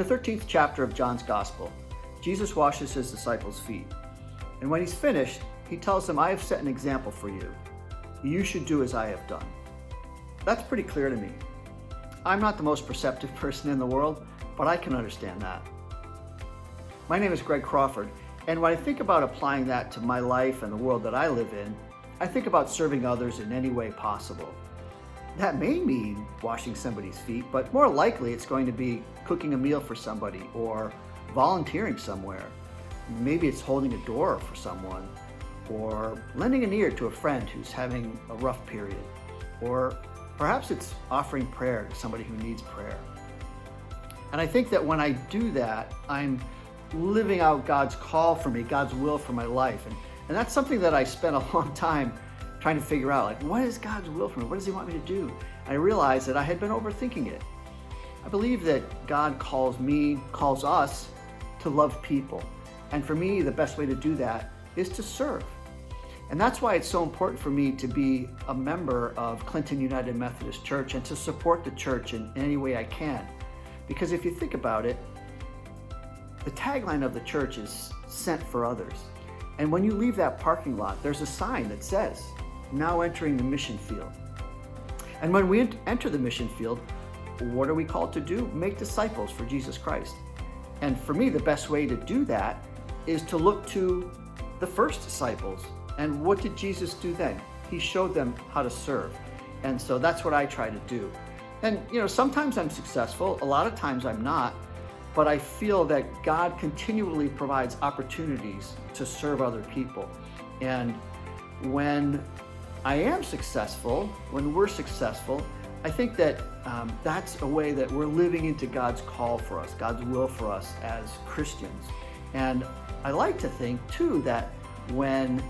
In the 13th chapter of John's Gospel, Jesus washes his disciples' feet. And when he's finished, he tells them, "I have set an example for you. You should do as I have done." That's pretty clear to me. I'm not the most perceptive person in the world, but I can understand that. My name is Crawford, and when I think about applying that to my life and the world that I live in, I think about serving others in any way possible. That may mean washing somebody's feet, but more likely it's going to be cooking a meal for somebody or volunteering somewhere. Maybe it's holding a door for someone, or lending an ear to a friend who's having a rough period, or perhaps it's offering prayer to somebody who needs prayer. And I think that when I do that, I'm living out God's call for me, God's will for my life. And that's something that I spent a long time trying to figure out, like, what is God's will for me? What does he want me to do? And I realized that I had been overthinking it. I believe that God calls us to love people. And for me, the best way to do that is to serve. And that's why it's so important for me to be a member of Clinton United Methodist Church and to support the church in any way I can. Because if you think about it, the tagline of the church is "Sent for Others." And when you leave that parking lot, there's a sign that says, "Now entering the mission field." And when we enter the mission field, what are we called to do? Make disciples for Jesus Christ. And for me, the best way to do that is to look to the first disciples. And what did Jesus do then? He showed them how to serve. And so that's what I try to do. And sometimes I'm successful, a lot of times I'm not, but I feel that God continually provides opportunities to serve other people. And when I am successful, when we're successful, I think that that's a way that we're living into God's call for us, God's will for us as Christians. And I like to think too that when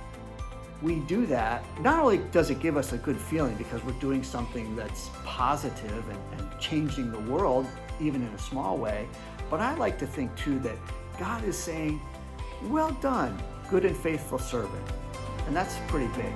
we do that, not only does it give us a good feeling because we're doing something that's positive and changing the world, even in a small way, but I like to think too that God is saying, "Well done, good and faithful servant." And that's pretty big.